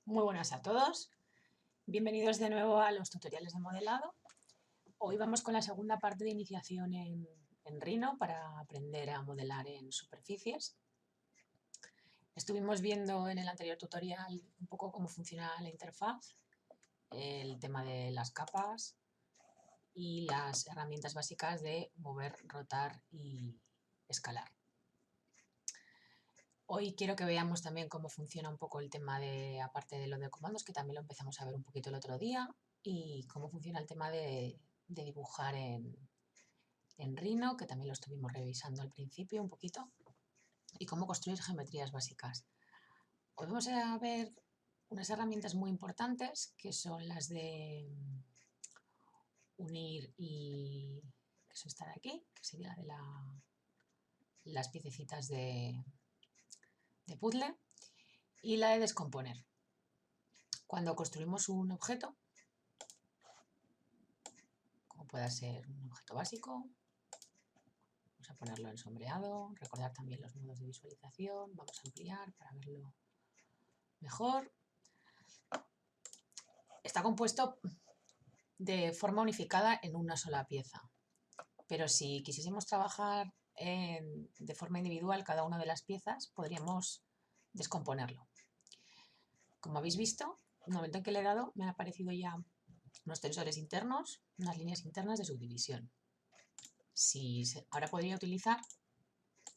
Muy buenas a todos, bienvenidos de nuevo a los tutoriales de modelado. Hoy vamos con la segunda parte de iniciación en Rhino para aprender a modelar en superficies. Estuvimos viendo en el anterior tutorial un poco cómo funciona la interfaz, el tema de las capas y las herramientas básicas de mover, rotar y escalar. Hoy quiero que veamos también cómo funciona un poco el tema de, aparte de lo de comandos, que también lo empezamos a ver un poquito el otro día, y cómo funciona el tema de dibujar en Rhino, que también lo estuvimos revisando al principio un poquito, y cómo construir geometrías básicas. Hoy vamos a ver unas herramientas muy importantes, que son las de unir y, que es esta de aquí, que sería la de las piececitas de puzzle, y la de descomponer. Cuando construimos un objeto, como pueda ser un objeto básico, vamos a ponerlo en sombreado, recordar también los modos de visualización, vamos a ampliar para verlo mejor. Está compuesto de forma unificada en una sola pieza, pero si quisiésemos trabajar de forma individual cada una de las piezas, podríamos descomponerlo. Como habéis visto, en el momento en que le he dado, me han aparecido ya unos tensores internos, unas líneas internas de subdivisión. Ahora podría utilizar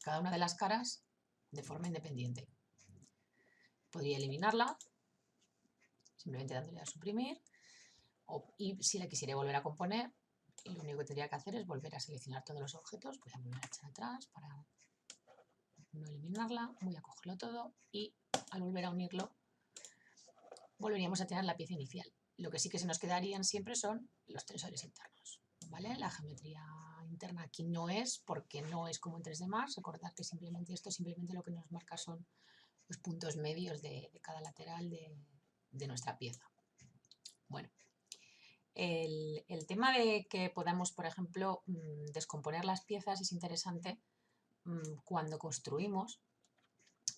cada una de las caras de forma independiente. Podría eliminarla, simplemente dándole a suprimir, y si la quisiera volver a componer, lo único que tendría que hacer es volver a seleccionar todos los objetos. Voy a volver a echar atrás para no eliminarla, voy a cogerlo todo y al volver a unirlo volveríamos a tener la pieza inicial. Lo que sí que se nos quedarían siempre son los tensores internos, ¿vale? La geometría interna aquí no es, porque no es como en 3D Max. Recordad que simplemente lo que nos marca son los puntos medios de cada lateral de nuestra pieza. Bueno, el tema de que podamos, por ejemplo, descomponer las piezas es interesante cuando construimos,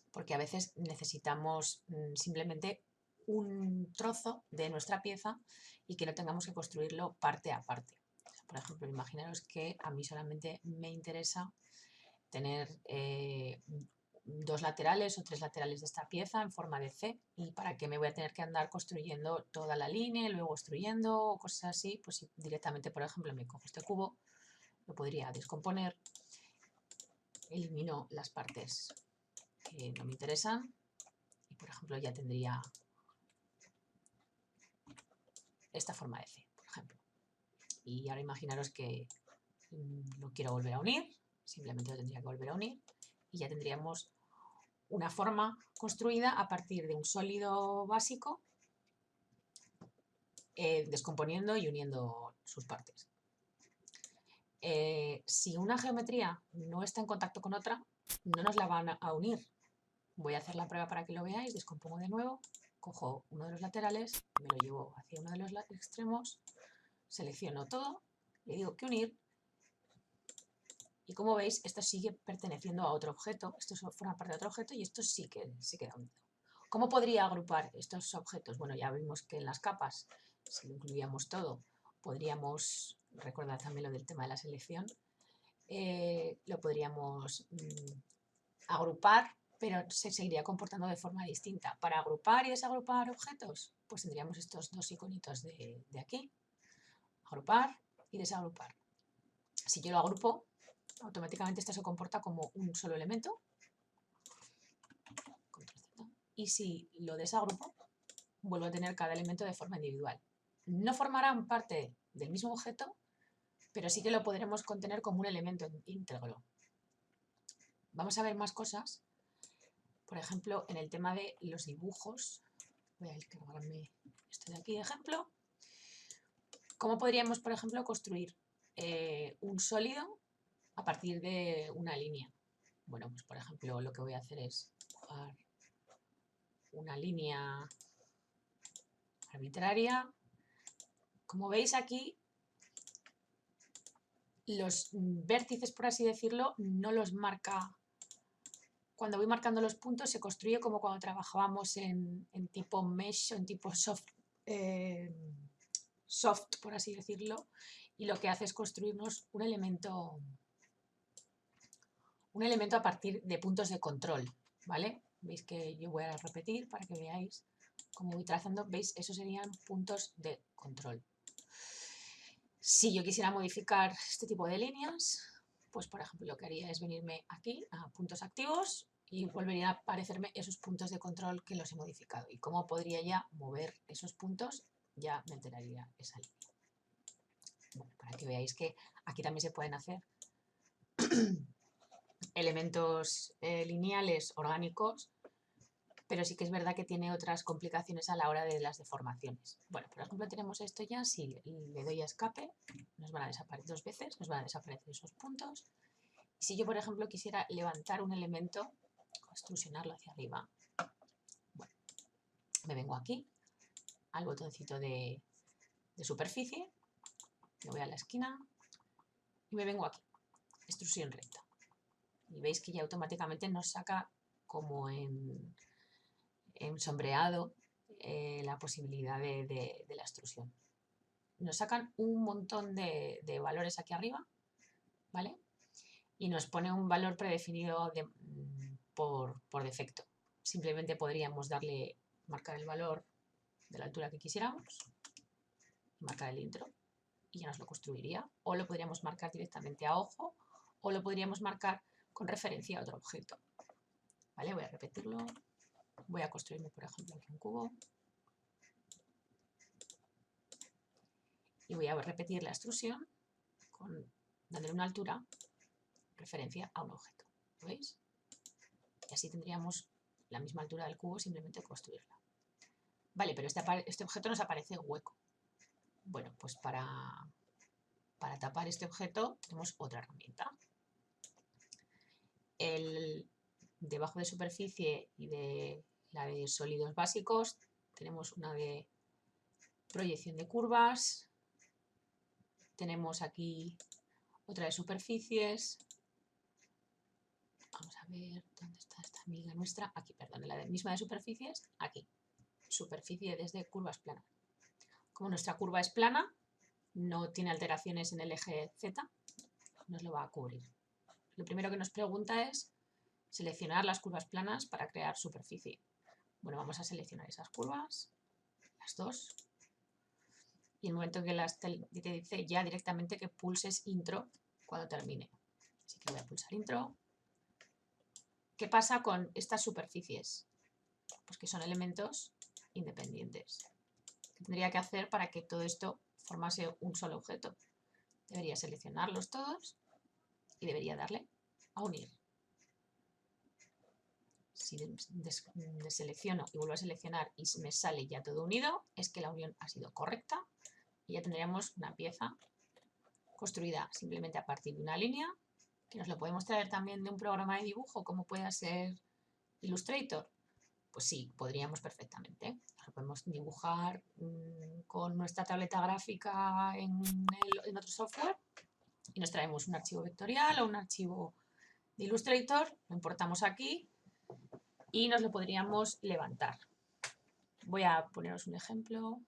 porque a veces necesitamos simplemente un trozo de nuestra pieza y que no tengamos que construirlo parte a parte. Por ejemplo, imaginaros que a mí solamente me interesa tener dos laterales o tres laterales de esta pieza en forma de C, y para qué me voy a tener que andar construyendo toda la línea y luego construyendo cosas así, pues si directamente, por ejemplo, me cojo este cubo, lo podría descomponer, elimino las partes que no me interesan y, por ejemplo, ya tendría esta forma de C, por ejemplo. Y ahora imaginaros que lo quiero volver a unir, simplemente lo tendría que volver a unir y ya tendríamos una forma construida a partir de un sólido básico, descomponiendo y uniendo sus partes. Si una geometría no está en contacto con otra, no nos la van a unir. Voy a hacer la prueba para que lo veáis. Descompongo de nuevo, cojo uno de los laterales, me lo llevo hacia uno de los extremos, selecciono todo, le digo que unir, y como veis, esto sigue perteneciendo a otro objeto, esto forma parte de otro objeto y esto sí que se queda unido. ¿Cómo podría agrupar estos objetos? Bueno, ya vimos que en las capas, si lo incluíamos todo, podríamos, recordar también lo del tema de la selección, lo podríamos agrupar, pero se seguiría comportando de forma distinta. Para agrupar y desagrupar objetos, pues tendríamos estos dos iconitos de aquí, agrupar y desagrupar. Si yo lo agrupo, automáticamente esto se comporta como un solo elemento, y si lo desagrupo, vuelvo a tener cada elemento de forma individual. No formarán parte del mismo objeto, pero sí que lo podremos contener como un elemento íntegro. Vamos a ver más cosas, por ejemplo, en el tema de los dibujos. Voy a descargarme esto de aquí de ejemplo. ¿Cómo podríamos, por ejemplo, construir un sólido a partir de una línea? Bueno, pues por ejemplo, lo que voy a hacer es dibujar una línea arbitraria. Como veis aquí, los vértices, por así decirlo, no los marca cuando voy marcando los puntos se construye como cuando trabajábamos en tipo mesh o en tipo soft, por así decirlo, y lo que hace es construirnos un elemento a partir de puntos de control, ¿vale? Veis que yo voy a repetir para que veáis cómo voy trazando. ¿Veis? Esos serían puntos de control. Si yo quisiera modificar este tipo de líneas, pues por ejemplo lo que haría es venirme aquí a puntos activos y volvería a aparecerme esos puntos de control que los he modificado. ¿Y cómo podría ya mover esos puntos? Ya me enteraría esa línea. Bueno, para que veáis que aquí también se pueden hacer elementos lineales orgánicos, pero sí que es verdad que tiene otras complicaciones a la hora de las deformaciones. Bueno, por ejemplo tenemos esto ya, si le doy a escape, nos van a desaparecer 2 veces, nos van a desaparecer esos puntos. Y si yo, por ejemplo, quisiera levantar un elemento, extrusionarlo hacia arriba, bueno, me vengo aquí, al botoncito de superficie, me voy a la esquina y me vengo aquí, extrusión recta. Y veis que ya automáticamente nos saca como en sombreado la posibilidad de la extrusión. Nos sacan un montón de valores aquí arriba, ¿vale? Y nos pone un valor predefinido por defecto. Simplemente podríamos marcar el valor de la altura que quisiéramos, marcar el intro y ya nos lo construiría. O lo podríamos marcar directamente a ojo o lo podríamos marcar con referencia a otro objeto. ¿Vale? Voy a repetirlo. Voy a construirme, por ejemplo, aquí un cubo. Y voy a repetir la extrusión dándole una altura referencia a un objeto. ¿Lo veis? Y así tendríamos la misma altura del cubo, simplemente construirla. Vale, pero este objeto nos aparece hueco. Bueno, pues para tapar este objeto tenemos otra herramienta. Debajo de superficie y de la de sólidos básicos tenemos una de proyección de curvas. Tenemos aquí otra de superficies. Vamos a ver, ¿dónde está esta amiga nuestra? Aquí, perdón, la misma de superficies, aquí. Superficie desde curvas planas. Como nuestra curva es plana, no tiene alteraciones en el eje Z, nos lo va a cubrir. Lo primero que nos pregunta es seleccionar las curvas planas para crear superficie. Bueno, vamos a seleccionar esas curvas, las dos. Y en el momento que te dice ya directamente que pulses intro cuando termine. Así que voy a pulsar intro. ¿Qué pasa con estas superficies? Pues que son elementos independientes. ¿Qué tendría que hacer para que todo esto formase un solo objeto? Debería seleccionarlos todos y debería darle a unir. Si deselecciono y vuelvo a seleccionar y me sale ya todo unido, es que la unión ha sido correcta y ya tendríamos una pieza construida simplemente a partir de una línea, que nos lo podemos traer también de un programa de dibujo como pueda ser Illustrator. Pues sí, podríamos perfectamente. Lo podemos dibujar con nuestra tableta gráfica en otro software y nos traemos un archivo vectorial o un archivo de Illustrator, lo importamos aquí y nos lo podríamos levantar. Voy a poneros un ejemplo.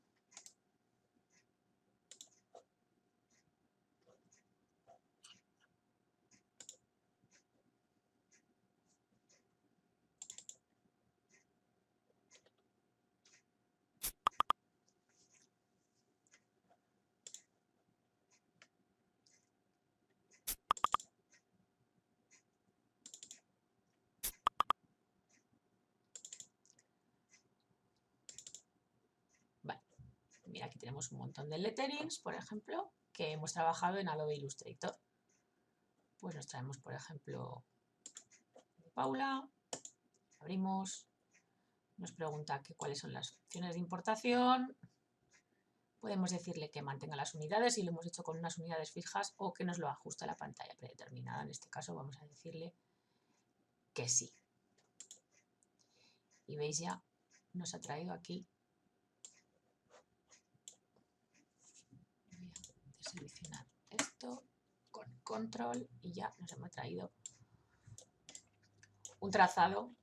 Vale. Mira, aquí tenemos un montón de letterings, por ejemplo, que hemos trabajado en Adobe Illustrator. Pues nos traemos, por ejemplo, Paula, abrimos, nos pregunta cuáles son las opciones de importación, podemos decirle que mantenga las unidades si lo hemos hecho con unas unidades fijas o que nos lo ajuste a la pantalla predeterminada. En este caso vamos a decirle que sí. Y veis ya, nos ha traído aquí. Voy a deseleccionar esto con control y ya nos hemos traído un trazado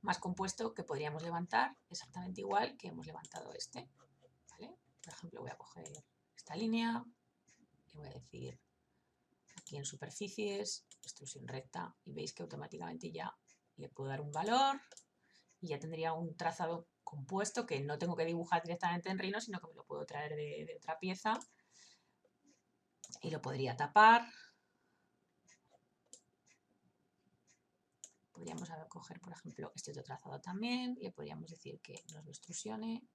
más compuesto que podríamos levantar exactamente igual que hemos levantado este, ¿vale? Por ejemplo, voy a coger esta línea y voy a decir aquí en superficies, extrusión recta, y veis que automáticamente ya le puedo dar un valor y ya tendría un trazado compuesto que no tengo que dibujar directamente en Rhino, sino que me lo puedo traer de otra pieza y lo podría tapar. Podríamos coger, por ejemplo, este otro trazado también, y le podríamos decir que nos lo extrusione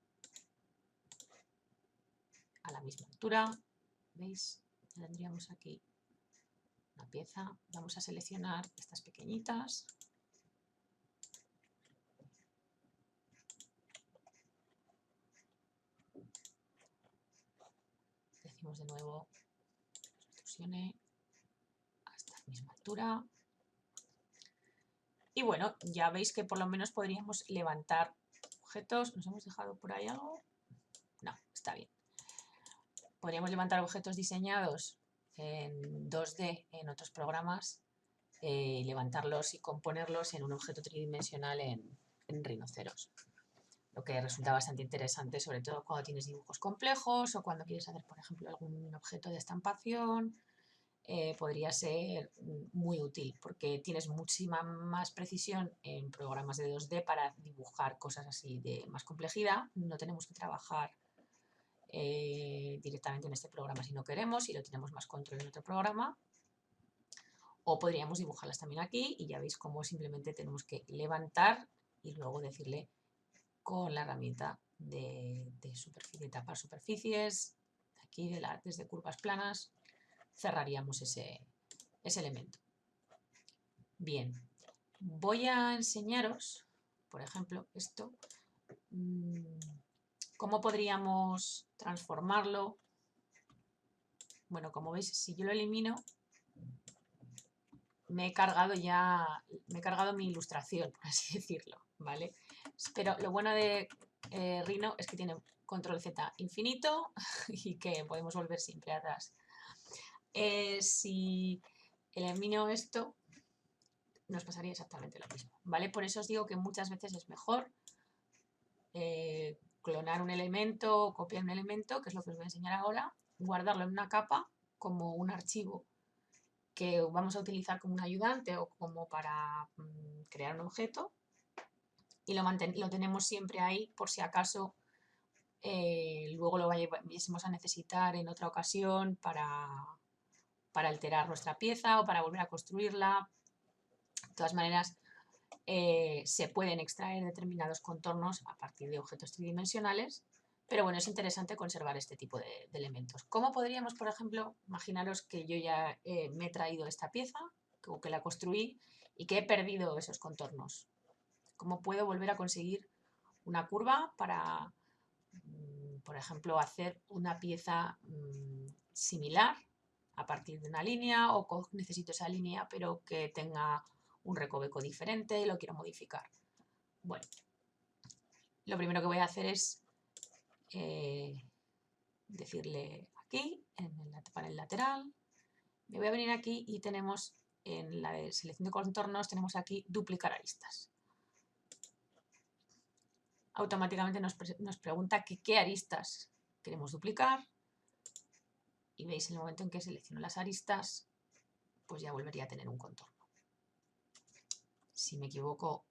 a la misma altura. ¿Veis? Tendríamos aquí una pieza. Vamos a seleccionar estas pequeñitas. Decimos de nuevo, extrusione a esta misma altura. Y bueno, ya veis que por lo menos podríamos levantar objetos. ¿Nos hemos dejado por ahí algo? No, está bien. Podríamos levantar objetos diseñados en 2D en otros programas, levantarlos y componerlos en un objeto tridimensional en rinoceros. Lo que resulta bastante interesante, sobre todo cuando tienes dibujos complejos o cuando quieres hacer, por ejemplo, algún objeto de estampación. Podría ser muy útil porque tienes muchísima más precisión en programas de 2D para dibujar cosas así de más complejidad. No tenemos que trabajar directamente en este programa si no queremos, y lo tenemos más control en otro programa. O podríamos dibujarlas también aquí y ya veis cómo simplemente tenemos que levantar y luego decirle con la herramienta de superficie, tapar superficies, aquí desde curvas planas, cerraríamos ese elemento. Bien, voy a enseñaros, por ejemplo, esto, cómo podríamos transformarlo. Bueno, como veis, si yo lo elimino, me he cargado mi ilustración, por así decirlo, ¿vale? Pero lo bueno de Rhino es que tiene control Z infinito y que podemos volver siempre atrás. Si elimino esto, nos pasaría exactamente lo mismo, ¿vale? Por eso os digo que muchas veces es mejor clonar un elemento, copiar un elemento, que es lo que os voy a enseñar ahora, guardarlo en una capa como un archivo que vamos a utilizar como un ayudante o como para crear un objeto, y lo tenemos siempre ahí por si acaso luego lo vayamos a necesitar en otra ocasión para alterar nuestra pieza o para volver a construirla. De todas maneras, se pueden extraer determinados contornos a partir de objetos tridimensionales, pero bueno, es interesante conservar este tipo de elementos. ¿Cómo podríamos, por ejemplo, imaginaros que yo ya me he traído esta pieza, o que la construí y que he perdido esos contornos? ¿Cómo puedo volver a conseguir una curva para, por ejemplo, hacer una pieza similar a partir de una línea, o necesito esa línea pero que tenga un recoveco diferente y lo quiero modificar? Bueno, lo primero que voy a hacer es decirle aquí, en el panel lateral, me voy a venir aquí y tenemos en la de selección de contornos, tenemos aquí duplicar aristas. Automáticamente nos pregunta qué aristas queremos duplicar, y veis en el momento en que selecciono las aristas, pues ya volvería a tener un contorno. Si me equivoco,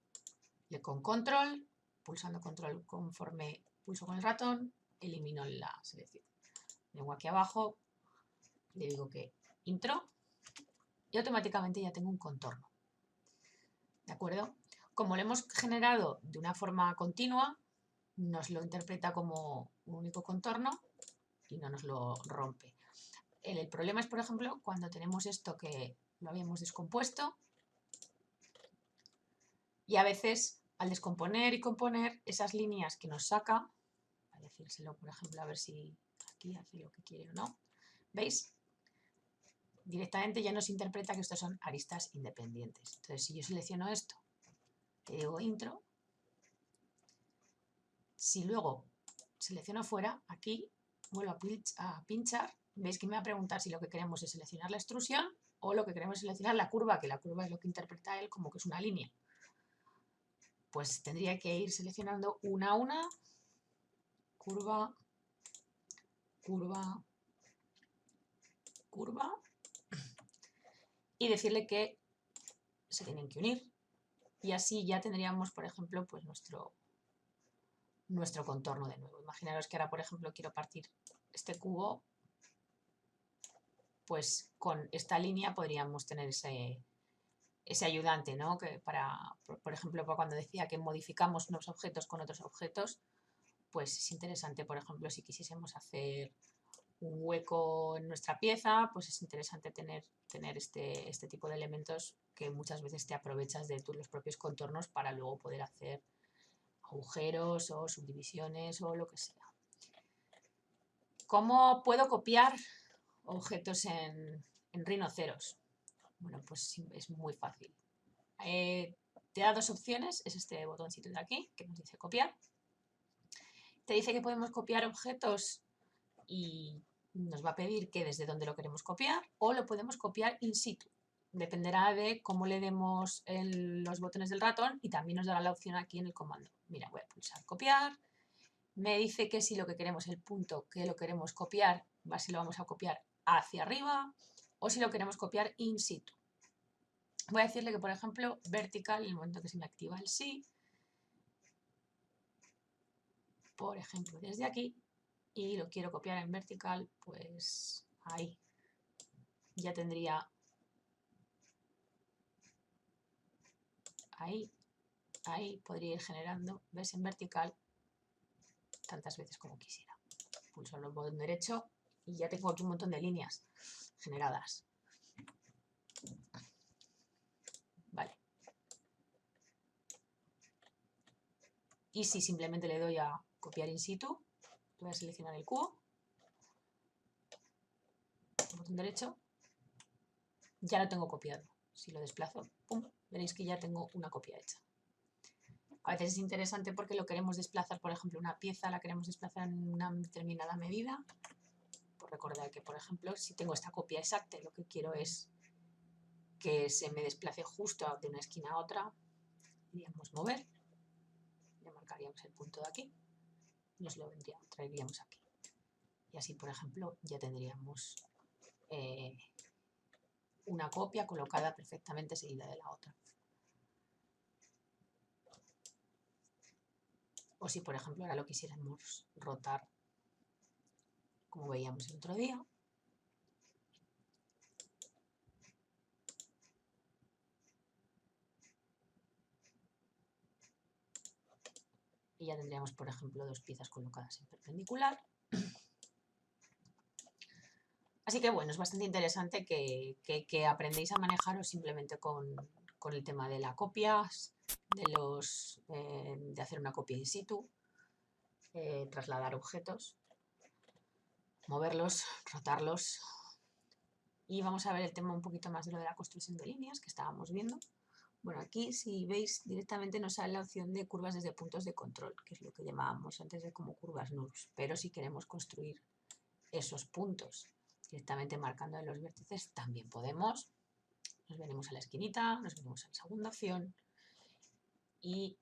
le con control, pulsando control conforme pulso con el ratón, elimino la selección. Vengo aquí abajo, le digo que intro y automáticamente ya tengo un contorno. ¿De acuerdo? Como lo hemos generado de una forma continua, nos lo interpreta como un único contorno y no nos lo rompe. El problema es, por ejemplo, cuando tenemos esto que lo habíamos descompuesto, y a veces al descomponer y componer esas líneas que nos saca, a decírselo, por ejemplo, a ver si aquí hace lo que quiere o no, ¿veis? Directamente ya nos interpreta que estos son aristas independientes. Entonces, si yo selecciono esto, le digo intro, si luego selecciono fuera, aquí vuelvo a pinchar veis que me va a preguntar si lo que queremos es seleccionar la extrusión o lo que queremos es seleccionar la curva, que la curva es lo que interpreta él como que es una línea. Pues tendría que ir seleccionando una a una, curva, curva, curva, y decirle que se tienen que unir. Y así ya tendríamos, por ejemplo, pues nuestro contorno de nuevo. Imaginaros que ahora, por ejemplo, quiero partir este cubo, pues con esta línea podríamos tener ese ayudante, ¿no? Que por ejemplo, cuando decía que modificamos unos objetos con otros objetos, pues es interesante, por ejemplo, si quisiésemos hacer un hueco en nuestra pieza, pues es interesante tener este tipo de elementos que muchas veces te aprovechas de los propios contornos para luego poder hacer agujeros o subdivisiones o lo que sea. ¿Cómo puedo copiar objetos en rinoceros? Bueno, pues es muy fácil. Te da dos opciones, es este botoncito de aquí que nos dice copiar. Te dice que podemos copiar objetos y nos va a pedir que desde dónde lo queremos copiar o lo podemos copiar in situ. Dependerá de cómo le demos los botones del ratón y también nos dará la opción aquí en el comando. Mira, voy a pulsar copiar. Me dice que si lo que queremos, el punto que lo queremos copiar, si lo vamos a copiar hacia arriba o si lo queremos copiar in situ. Voy a decirle que, por ejemplo, vertical, en el momento que se me activa el sí, por ejemplo, desde aquí, y lo quiero copiar en vertical, pues ahí ya tendría ahí podría ir generando, ves, en vertical tantas veces como quisiera. Pulso el botón derecho y ya tengo aquí un montón de líneas generadas. Vale. Y si simplemente le doy a copiar in situ, voy a seleccionar el cubo, botón derecho, ya lo tengo copiado. Si lo desplazo, ¡pum!, veréis que ya tengo una copia hecha. A veces es interesante porque lo queremos desplazar, por ejemplo, una pieza la queremos desplazar en una determinada medida. Pues recordad que, por ejemplo, si tengo esta copia exacta y lo que quiero es que se me desplace justo de una esquina a otra, iríamos mover, le marcaríamos el punto de aquí, nos lo traeríamos aquí. Y así, por ejemplo, ya tendríamos una copia colocada perfectamente seguida de la otra. O si, por ejemplo, ahora lo quisiéramos rotar, como veíamos el otro día, y ya tendríamos, por ejemplo, dos piezas colocadas en perpendicular. Así que bueno, es bastante interesante que aprendéis a manejaros simplemente con el tema de la copia, de hacer una copia in situ, trasladar objetos, moverlos, rotarlos. Y vamos a ver el tema un poquito más de lo de la construcción de líneas que estábamos viendo. Bueno, aquí si veis directamente nos sale la opción de curvas desde puntos de control, que es lo que llamábamos antes de como curvas NURBS. Pero si queremos construir esos puntos directamente marcando en los vértices, también podemos. Nos venimos a la esquinita, nos venimos a la segunda opción y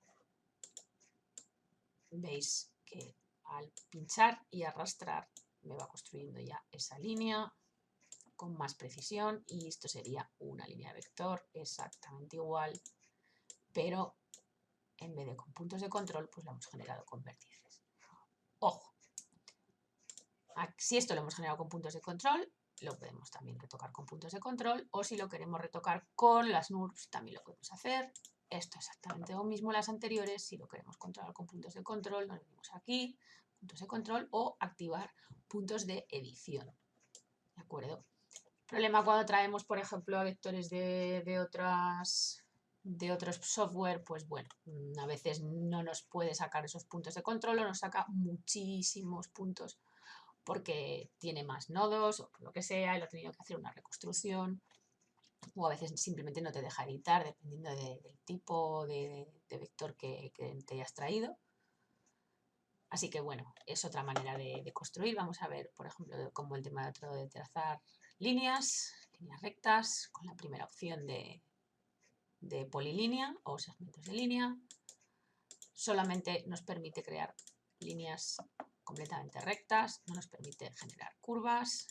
veis que al pinchar y arrastrar me va construyendo ya esa línea con más precisión y esto sería una línea de vector exactamente igual, pero en vez de con puntos de control, pues la hemos generado con vértices. Ojo, si esto lo hemos generado con puntos de control, lo podemos también retocar con puntos de control, o si lo queremos retocar con las NURBS, también lo podemos hacer. Esto es exactamente lo mismo las anteriores. Si lo queremos controlar con puntos de control, nos venimos aquí, puntos de control, o activar puntos de edición. ¿De acuerdo? Problema cuando traemos, por ejemplo, a vectores de otros software, pues bueno, a veces no nos puede sacar esos puntos de control o nos saca muchísimos puntos porque tiene más nodos o por lo que sea y lo ha tenido que hacer una reconstrucción, o a veces simplemente no te deja editar dependiendo del tipo de vector que te hayas traído. Así que bueno, es otra manera de construir. Vamos a ver, por ejemplo, como el tema de trazar líneas rectas, con la primera opción de polilínea o segmentos de línea. Solamente nos permite crear líneas completamente rectas, no nos permite generar curvas.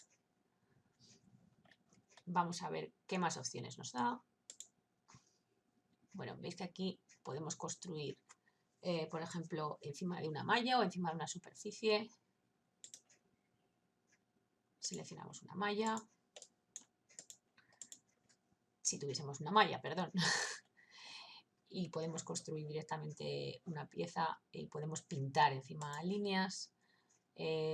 Vamos a ver qué más opciones nos da. Bueno, veis que aquí podemos construir, por ejemplo, encima de una malla o encima de una superficie. Seleccionamos una malla. Si tuviésemos una malla, perdón. Y podemos construir directamente una pieza y podemos pintar encima líneas.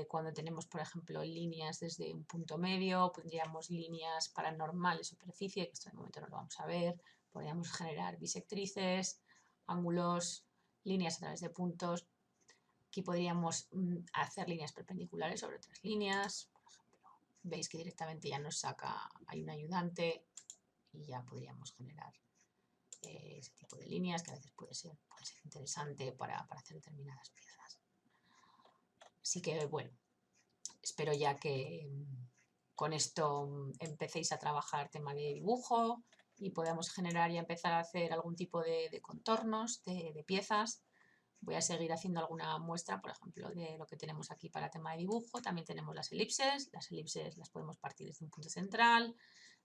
Cuando tenemos, por ejemplo, líneas desde un punto medio, pondríamos líneas para normal de superficie, que esto de momento no lo vamos a ver. Podríamos generar bisectrices, ángulos, líneas a través de puntos. Aquí podríamos hacer líneas perpendiculares sobre otras líneas. Por ejemplo, veis que directamente ya nos saca, hay un ayudante y ya podríamos generar ese tipo de líneas que a veces puede ser interesante para hacer determinadas piezas. Así que bueno, espero ya que con esto empecéis a trabajar tema de dibujo y podamos generar y empezar a hacer algún tipo de contornos de piezas. Voy a seguir haciendo alguna muestra, por ejemplo, de lo que tenemos aquí para tema de dibujo. También tenemos las elipses. Las elipses las podemos partir desde un punto central,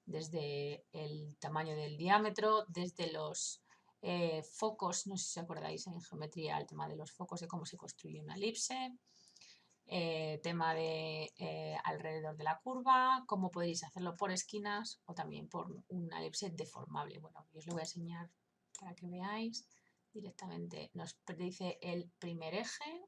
desde el tamaño del diámetro, desde los focos. No sé si os acordáis en geometría el tema de los focos, de cómo se construye una elipse. Tema de alrededor de la curva, cómo podéis hacerlo por esquinas o también por una elipse deformable. Bueno, yo os lo voy a enseñar para que veáis. Directamente nos predice el primer eje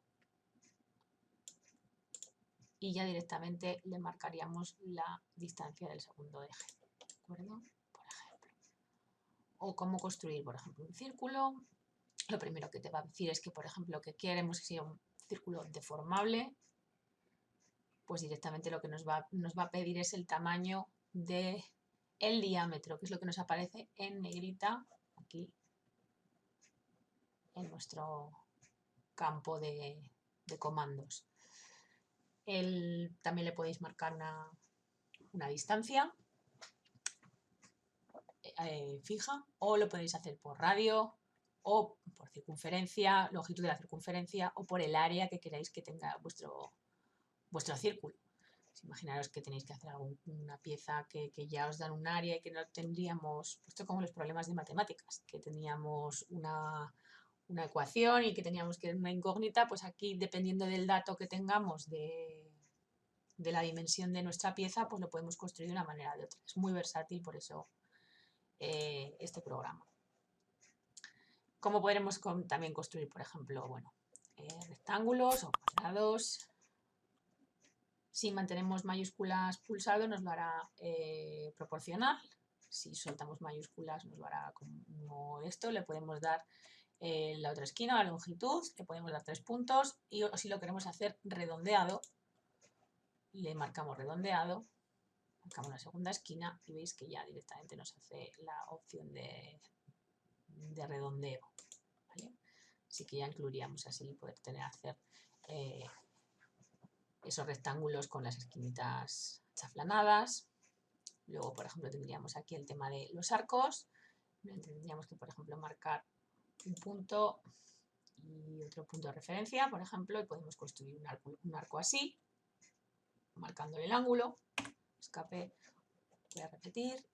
y ya directamente le marcaríamos la distancia del segundo eje, ¿de acuerdo? Por ejemplo. O cómo construir, por ejemplo, un círculo. Lo primero que te va a decir es que, por ejemplo, que queremos que sea un círculo deformable, pues directamente lo que nos va a pedir es el tamaño del diámetro, que es lo que nos aparece en negrita aquí en nuestro campo de comandos. También le podéis marcar una distancia fija, o lo podéis hacer por radio o por circunferencia, longitud de la circunferencia, o por el área que queráis que tenga vuestro círculo. Imaginaros que tenéis que hacer una pieza que ya os dan un área y que no tendríamos, esto como los problemas de matemáticas, que teníamos una ecuación y que teníamos que una incógnita, pues aquí dependiendo del dato que tengamos de la dimensión de nuestra pieza, pues lo podemos construir de una manera o de otra. Es muy versátil, por eso este programa. ¿Cómo podremos también construir, por ejemplo, bueno, rectángulos o cuadrados? Si mantenemos mayúsculas pulsado nos lo hará proporcional. Si soltamos mayúsculas nos lo hará como esto. Le podemos dar la otra esquina, la longitud, le podemos dar 3 puntos y si lo queremos hacer redondeado, le marcamos redondeado, marcamos la segunda esquina y veis que ya directamente nos hace la opción de redondeo, ¿vale? Así que ya incluiríamos así poder hacer esos rectángulos con las esquinitas chaflanadas. Luego, por ejemplo, tendríamos aquí el tema de los arcos. Tendríamos que, por ejemplo, marcar un punto y otro punto de referencia, por ejemplo, y podemos construir un arco así, marcándole el ángulo. Escape, voy a repetir.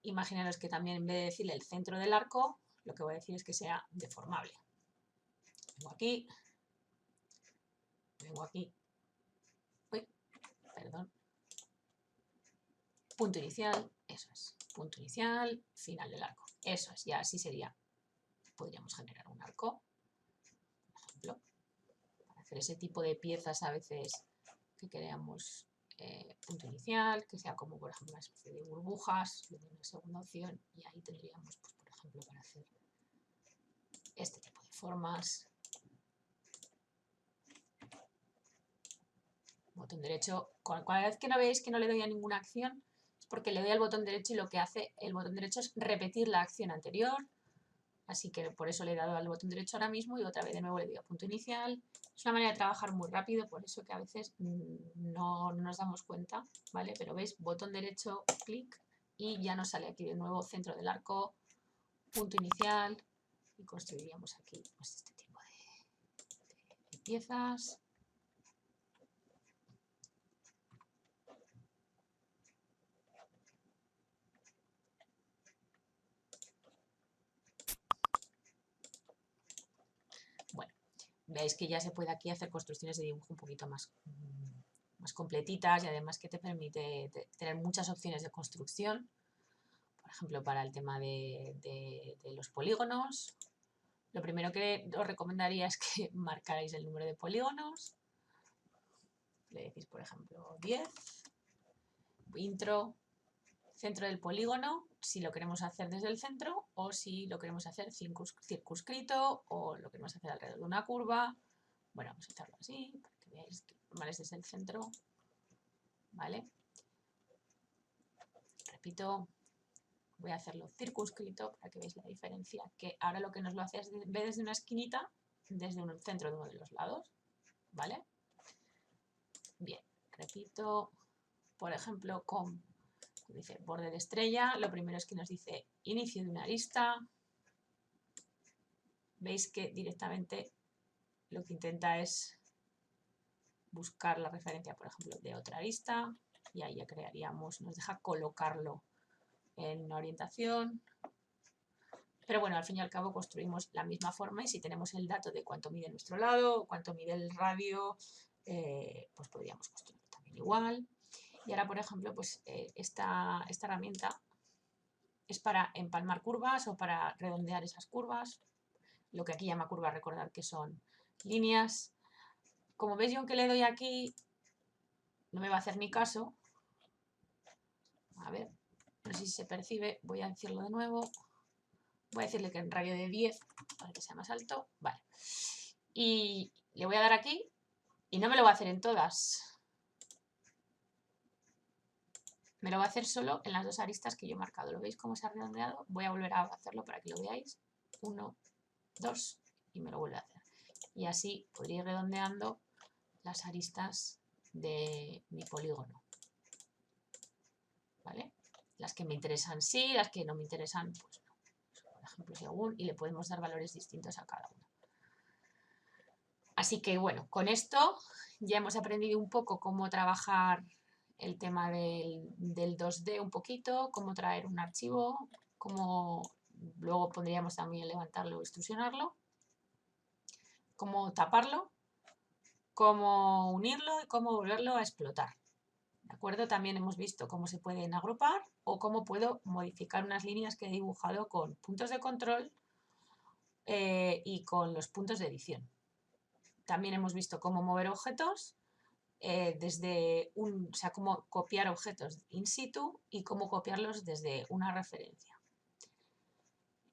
Imaginaros que también en vez de decirle el centro del arco, lo que voy a decir es que sea deformable. Vengo aquí. Uy, perdón. Punto inicial, eso es. Punto inicial, final del arco. Eso es, ya así sería. Podríamos generar un arco, por ejemplo, para hacer ese tipo de piezas a veces que queramos punto inicial, que sea como por ejemplo una especie de burbujas, una segunda opción, y ahí tendríamos, pues, por ejemplo, para hacer este tipo de formas. Botón derecho, cada vez que no veis que no le doy a ninguna acción, es porque le doy al botón derecho y lo que hace el botón derecho es repetir la acción anterior. Así que por eso le he dado al botón derecho ahora mismo y otra vez de nuevo le doy a punto inicial. Es una manera de trabajar muy rápido, por eso que a veces no nos damos cuenta, ¿vale? Pero veis, botón derecho, clic, y ya nos sale aquí de nuevo centro del arco, punto inicial, y construiríamos aquí pues, este tipo de piezas. Bueno, veis que ya se puede aquí hacer construcciones de dibujo un poquito más completitas y además que te permite tener muchas opciones de construcción. Por ejemplo, para el tema de los polígonos, lo primero que os recomendaría es que marcarais el número de polígonos. Le decís, por ejemplo, 10, intro, centro del polígono, si lo queremos hacer desde el centro o si lo queremos hacer circunscrito o lo queremos hacer alrededor de una curva. Bueno, vamos a hacerlo así, para que veáis que ¿vale? Desde el centro, ¿vale? Repito, voy a hacerlo circunscrito para que veáis la diferencia, que ahora lo que nos lo hace es, en vez desde una esquinita, desde un centro de uno de los lados, ¿vale? Bien, repito, por ejemplo, con dice borde de estrella, lo primero es que nos dice inicio de una arista. Veis que directamente lo que intenta es buscar la referencia, por ejemplo, de otra arista, y ahí ya crearíamos, nos deja colocarlo en una orientación. Pero bueno, al fin y al cabo construimos la misma forma y si tenemos el dato de cuánto mide nuestro lado, cuánto mide el radio, pues podríamos construir también igual. Y ahora, por ejemplo, pues esta herramienta es para empalmar curvas o para redondear esas curvas. Lo que aquí llama curvas, recordad que son líneas. Como veis, yo aunque le doy aquí, no me va a hacer ni caso. A ver, no sé si se percibe, voy a decirlo de nuevo. Voy a decirle que en radio de 10, para que sea más alto. Vale. Y le voy a dar aquí y no me lo va a hacer en todas. Me lo va a hacer solo en las dos aristas que yo he marcado. ¿Lo veis cómo se ha redondeado? Voy a volver a hacerlo para que lo veáis. 1, 2 y me lo vuelve a hacer. Y así podría ir redondeando las aristas de mi polígono. ¿Vale? Las que me interesan sí, las que no me interesan pues no. Por ejemplo, según, y le podemos dar valores distintos a cada uno. Así que bueno, con esto ya hemos aprendido un poco cómo trabajar el tema del 2D un poquito, cómo traer un archivo, cómo luego podríamos también levantarlo o extrusionarlo, cómo taparlo, cómo unirlo y cómo volverlo a explotar. ¿De acuerdo? También hemos visto cómo se pueden agrupar o cómo puedo modificar unas líneas que he dibujado con puntos de control y con los puntos de edición. También hemos visto cómo mover objetos o sea, cómo copiar objetos in situ y cómo copiarlos desde una referencia.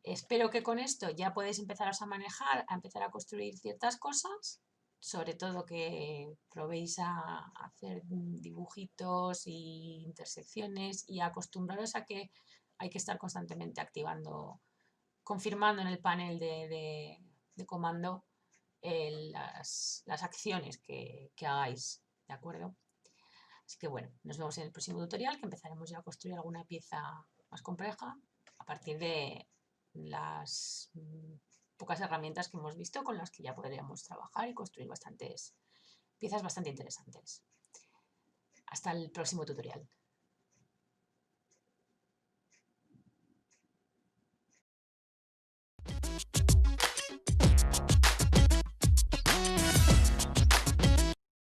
Espero que con esto ya podéis empezaros a manejar, a empezar a construir ciertas cosas, sobre todo que probéis a hacer dibujitos y intersecciones y acostumbraros a que hay que estar constantemente activando, confirmando en el panel de comando las acciones que hagáis, ¿de acuerdo? Así que bueno, nos vemos en el próximo tutorial, que empezaremos ya a construir alguna pieza más compleja a partir de las pocas herramientas que hemos visto con las que ya podríamos trabajar y construir bastantes piezas bastante interesantes. Hasta el próximo tutorial.